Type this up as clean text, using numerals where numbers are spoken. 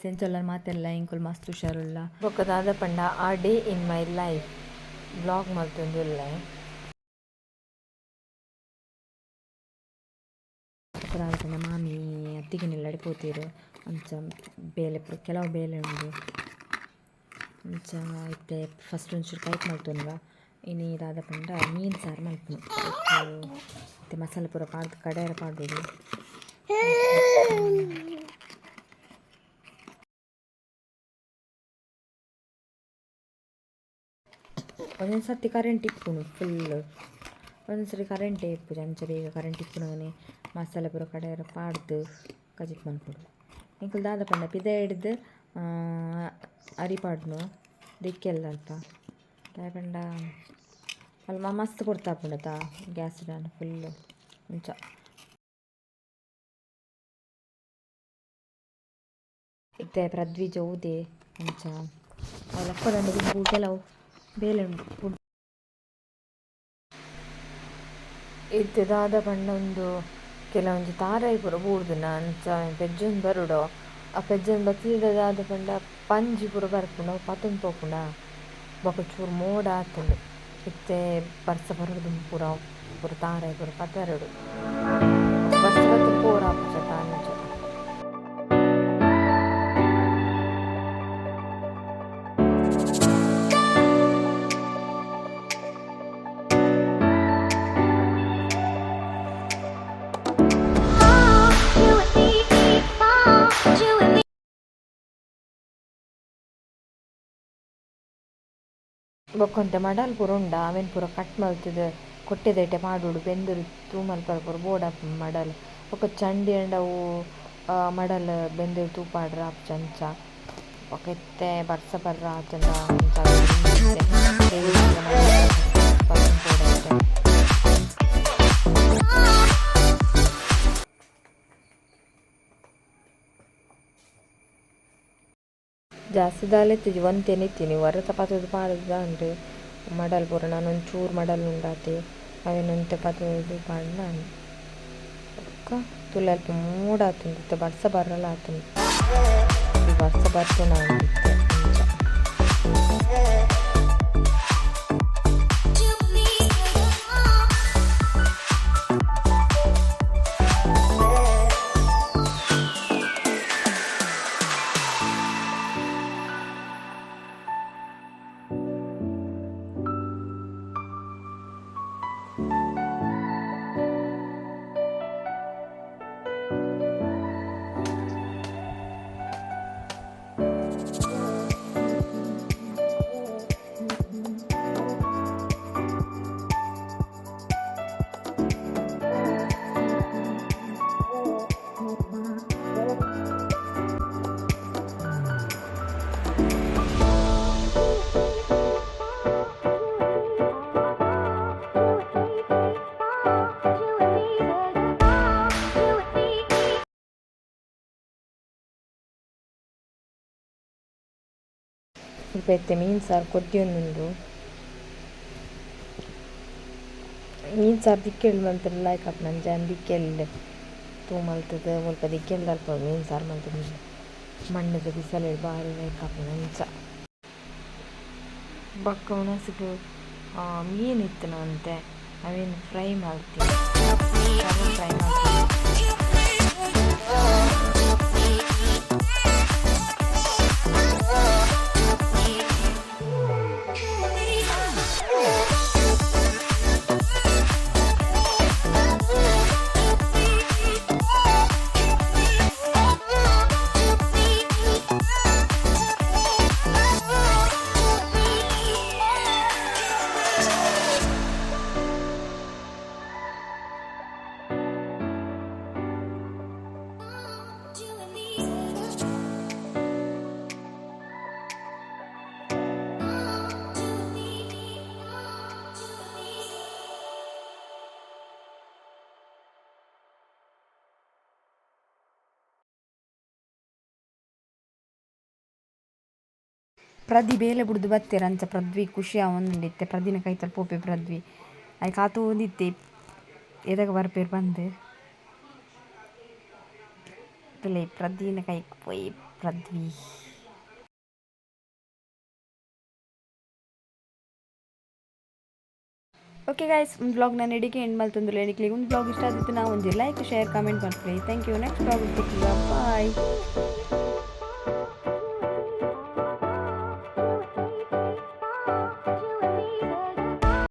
ಸೆಂಚೊಲ್ಲ ಮಾತೆಲ್ಲ ಇಂಕೊಲ್ ಮಸ್ತ್ ಹುಷಾರುಲ್ಲ ಬೊಕ್ಕದಾದ ಪಂಡ a day in my life blog ಮಲ್ತೊಂದುಲ್ಲ ಪಂಡ ಮಾಮಿ ಅತ್ತಿಗೆನೆಲ್ಲಡೆ ಪೋತೀರು ಅಂಚ ಬೇಲೆ ಕೆಲವು ಬೇಲೆ ಉಂಡು ಅಂಚ ಇತ್ತೆ ಫಸ್ಟ್ ಒಂಚೂರು ಕೈಟ್ ಮಲ್ತೊನ್ಗ ಇನಿ ದಾದ ಪಂಡ ಮೀನು ಸಾರು ಮಲ್ಪುನು ಮತ್ತೆ ಮಸಾಲೆ ಪೂರ ಪಾಡ್ದು ಕಡಾರ ಪಾಡೋಡು ಒಂದೊಂದು ಸರ್ತಿ ಕರೆಂಟ್ ಇಪ್ಪುನು ಫುಲ್ ಒಂದೊಂದು ಸರ್ತಿ ಕರೆಂಟೇ ಇಪ್ಪುಜಿ ಅಂಚ ಬೇಗ ಕರೆಂಟ್ ಇಪ್ಪುನಗನೆ ಮಸಾಲೆ ಪೂರ ಕಡಾರ ಪಾಡ್ದು ಕಜಿತ್ ಮನ್ಪುಡು ಇಂಕುಲು ದಾದ ಪಂಡ ಪಿದ ಹಿಡ್ದು ಅರಿಪಾಡ್ನು ದಿಕ್ಕೆಲ್ಲ ಅಲ್ಪ ದಾದ ಪಂಡ ಅಲ್ಲಿ ಮಸ್ತ್ ಕೊಡ್ತಾಪುಂಡತ ಗ್ಯಾಸ್ ಡಾನ್ ಫುಲ್ಲು ಅಂಚ ಇತ್ತೆ ಪ್ರದ್ವಿ ಜೋದೆ ಅಂಚ ಅವೆಲ್ಲ ಅಪ್ಪದಂಡು ಕೆಲವು ಬೇಲೆ ಉಂಡು ಇತ್ತೆ ದಾದ ಪಂಡ ಒಂದು ಕೆಲವೊಂಜಿ ತಾರಾಯಿ ಪೂರ ಬೂರ್ದುನ ಅಂಚ ಪೆಜ್ಜೊಂದು ಬರುಡು ಆ ಪೆಜ್ಜೊಂದು ಬತ್ತಿದ ದಾದ ಪಂಡ ಪಂಜಿ ಪೂರ ಬರ್ಪುಂಡು ಅವು ಪತೊಂದು ಪೋಪುಂಡ ಬೊಕ ಚೂರು ಮೋಡ ಆತುಂಡು ಇತ್ತೆ ಬರ್ಸ ಬರೋಡು ಪೂರ ಪೂರ ತಾರಾಯಿ ಪೂರ ಪತರಡು ಬರ್ಸ ಬತ್ತು ಪೋರ ಆಪುಜತ ಅಂಚ ಬೊಕ್ಕೊಂತೆ ಮಡಲ್ ಪೂರ ಉಂಡ ಅವೆನ್ ಪೂರ ಕಟ್ ಮಲ್ತುದು ಕೊಟ್ಟೆದೈಟೆ ಪಾಡೋಡು ಬೆಂದೂರು ತೂಮಲ್ಪ ಪೂರ ಬೋಡಾಪುಂಡು ಮಡಲ್ ಬೊಕ ಚಂಡಿ ಆಂಡ ಅವು ಮಡಲ್ ಬೆಂದೂರು ತೂಪಾಡ್ರೆ ಆಪುಜಿ ಅಂಚ ಬೊಕ ಇತ್ತೆ ಬರ್ಸ ಬರ್ರ ಆತುಂಡ ಜಾಸ್ತಿ ದಾಲೆತ್ತಿಜಿ ಒಂತೆನೆ ಇತ್ತೀನಿ ವರತ ಪತೋದು ಪಾಡ್ದು ದಾಂಡ್ ಮಡಲ್ ಪೂರ ನಾನು ಒಂಚೂರು ಮಡಲ್ ಉಂಡಾತೆ ಅವೇನೊಂತೆ ಪತೋದು ಪಾಡ್ದು ನಾನು ಬೊಕ್ಕ ತುಲೆ ಅಲ್ಪ ಮೂಡ ಆತುಂಡು ಬರ್ಸ ಬರಲ್ಲ ಆತುಂಡು ಬರ್ಸ ಬರ್ತು ನಾನು ಇಪ್ಪತ್ತೆ ಮೀನು ಸಾರು ಕೊದ್ದಿಯೊಂದುಂಡು ಮೀನು ಸಾರು ದಿಕ್ಕೆಳ್ಳು ಮಲ್ತರೆ ಲಾಯ್ಕ್ ಆಪುಂಡು ಅಂಚ ದಿಕ್ಕೆಲ್ಲು ತೂ ಮಲ್ತುದು ಮುಲ್ಪ ದಿಕ್ಕೆಲ್ದು ಅಲ್ಪ ಮೀನು ಸಾರು ಮಲ್ತುದು ಮಣ್ಣದು ಬಿಸಲೆಡ್ ಬಾರಿ ಲೈಕ್ ಆಪುಂಡು ಅಂಚ ಬೊಕ್ಕ ಉಣಸುಗು ಮೀನು ಇತ್ತುನ ಅಂತೆ ಅವೇನು ಫ್ರೈ ಮಾಡ್ತೀನಿ ಫ್ರೈ ಮಾಡ್ತೀನಿ ಪ್ರದಿ ಬೇಲೆ ಬಿಡ್ದು ಬತ್ತೇರ ಅಂಚ ಪ್ರದ್ವಿ ಖುಷಿ ಆವೊಂದುಂಡಿತ್ತೆ ಪ್ರದಿನ ಕೈತಲ್ ಪೋಪೆ ಪ್ರದ್ವಿ ಅಯ್ ಕಾತೋಂದಿತ್ತೆ ಎದಾಗ ಬರ್ಪೇರು ಬಂದು ತುಲೆ ಪ್ರದಿನ ಕೈ ಪೋಯಿ ಪೃಥ್ವಿ. ಓಕೆ ಗೈಸ್, ಒಂದು ಬ್ಲಾಗ್ ನಾನು ಎಡಿಕೆ ಎಂಡ್ ಮಲ್ತೊಂದುಲ್ಲೆ. ಎಡಿಕ್ಲಿಗೆ ಒಂದು ಬ್ಲಾಗ್ ಇಷ್ಟ ಆದಿತ್ತು ನಾವು ಒಂದು ಲೈಕ್ ಶೇರ್ ಕಮೆಂಟ್ ಮಾಡ್ಕೊಳ್ಳಿ. Thank you. Next blog bye.